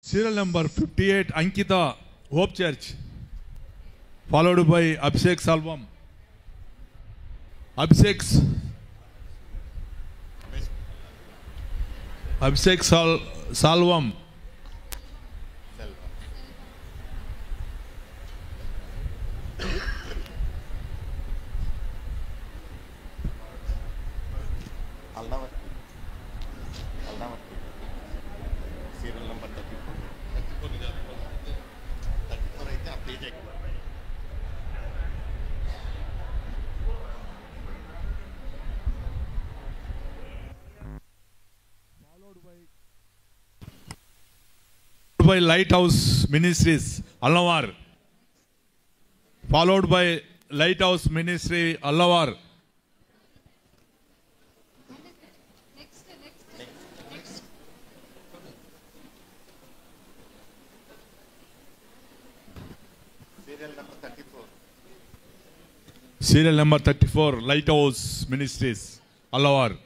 Serial number 58, Ankita, Hope Church, followed by Abhishek Salvam. Abhishek Salvam. Serial number 34. అయితే update అయ్యి by Lighthouse Ministries, Allavar. Followed by Lighthouse Ministry, Allavar. Serial number 34. Serial number 34, Lighthouse Ministries, Allavar.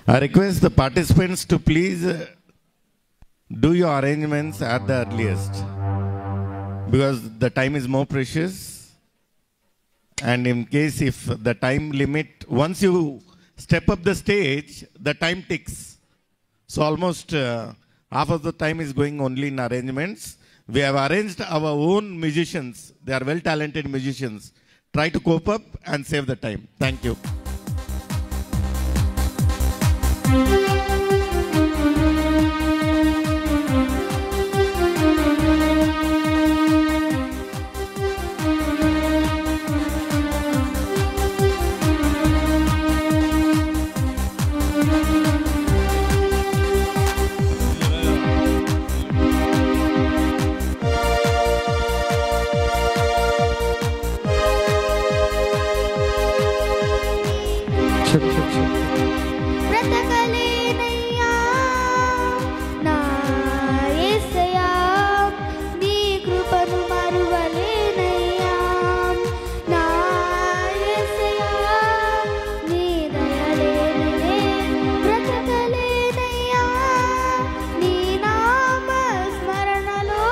I request the participants to please do your arrangements at the earliest, because the time is more precious, and in case if the time limit, once you step up the stage, the time ticks. So almost half of the time is going only in arrangements. We have arranged our own musicians. They are well talented musicians. Try to cope up and save the time. Thank you. బ్రతకలేనయ్యా నా యేసయ్యా నీ కృపను మరువలేనయ్యా నా యేసయ్యా నీ దయలేనిదే బ్రతకలేనయ్యా నీ నామ స్మరణలో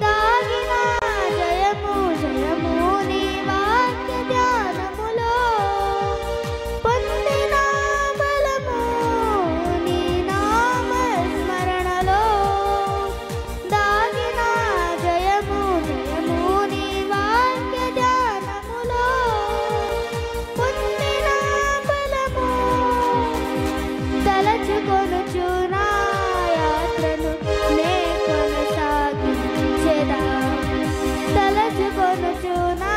దాగిన జయము జయము నీ వాక్య ధ్యానములో పొందిన బలము నీ నామ స్మరణలో దాగిన జయము జయము నీ వాక్య ధ్యానములో పొందిన బలము తలచుకొనుచు నా యాత్రను నే కొనసాగించెదా తలచుకొనుచు నా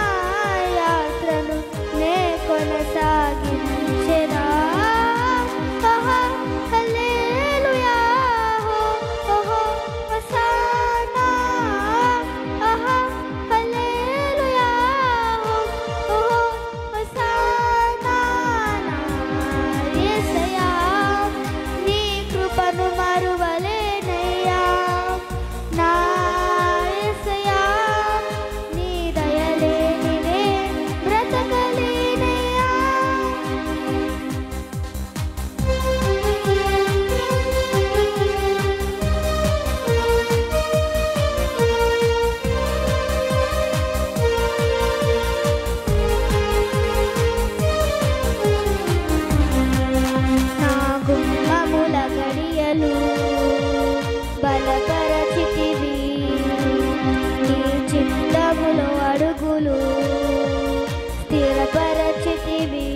యాత్రను నే కొనసాగించెదా ఆహా హల్లెలూయా ఓహో హోసానా ఆహా హల్లెలూయా ఓహో హోసానా నా యేసయ్యా నీ కృపను మరువలేనయ్యా నా యేసయ్యా నీ దయలేనిదే బ్రతకలేనయ్యా నా గుమ్మముల గడియలు బలపరచితివి నీ చిత్తములో అడుగులు స్థిరపరచితివి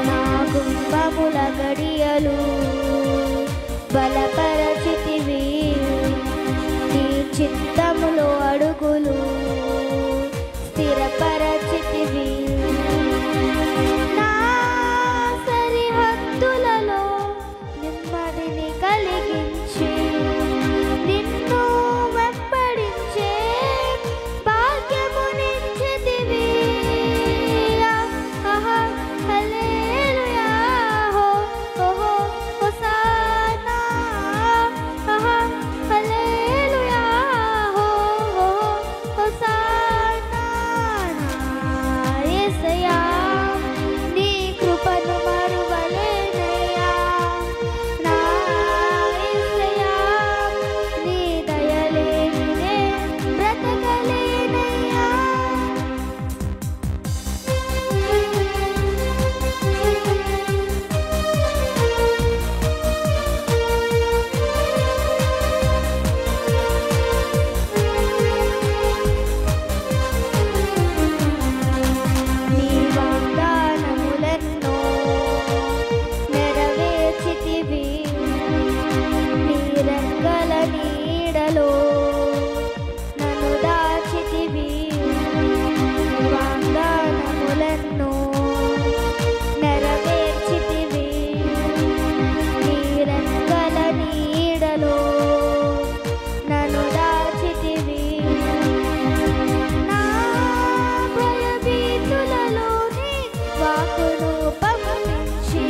నా గుమ్మముల గడియలు బలపరచితివి నీ చిత్తములో అడుగులు స్థిరపరచితివి నా సరిహద్దులలో నెమ్మదిని కలిగించి నిన్ను వెంబడించే భాగ్యమునిచ్చితివి ఆహా హల్లెలూయా ఓహో హోసానా ఆహా హల్లెలూయా ఓహో హోసానా యేసయ్యా నీ కృపను మరువలేనయ్యా నా యేసయ్యా నీ దయలేనిదే బ్రతకలేనయ్యా నీ వాగ్దానములెన్నో నెరవేర్చితివి నీ రెక్కల నీడలో నన్ను దాచితివి నీ వాగ్దానములెన్నో నెరవేర్చితివి నీ రెక్కల నీడలో నన్ను దాచితివి నా భయభీతులలోని వాకును పంపించి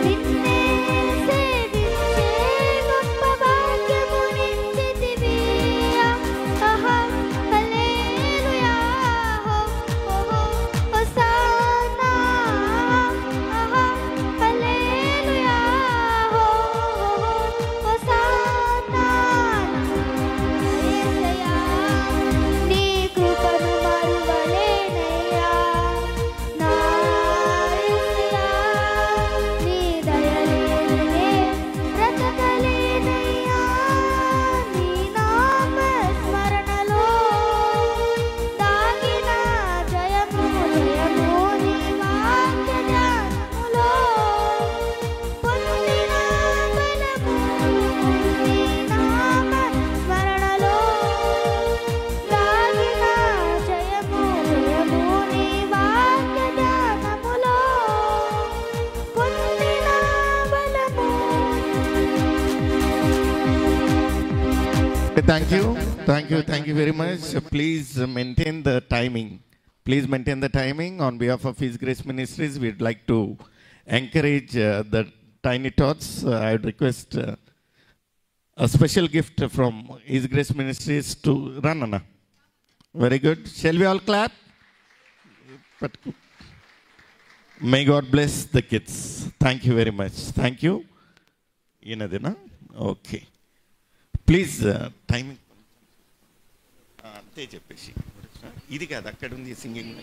నిన్నే సేవించే గొప్ప భాగ్యమునిచ్చితివి ఆహా హల్లెలూయా ఓహో హోసానా ఆహా హల్లెలూయా ఓహో హోసానా యేసయ్యా నీ కృపను మరువలేనయ్యా నా యేసయ్యా నీ దయలేనిదే బ్రతకలేనయ్యా నీ నామ స్మరణలో దాగిన జయము జయము నీ వాక్య ధ్యానములో పొందిన బలము నీ నామ స్మరణలో దాగిన జయము జయము నీ వాక్య ధ్యానములో పొందిన బలము Thank you very much. Please maintain the timing. Please maintain the timing. On behalf of His Grace Ministries, we'd like to encourage the Tiny Tots. I would request a special gift from His Grace Ministries to Ranana. Very good. Shall we all clap? But may God bless the kids. Thank you very much. Thank you. Inadina? Okay. Please, timing. అంతే చెప్పేసి ఇది కాదు అక్కడ ఉంది singing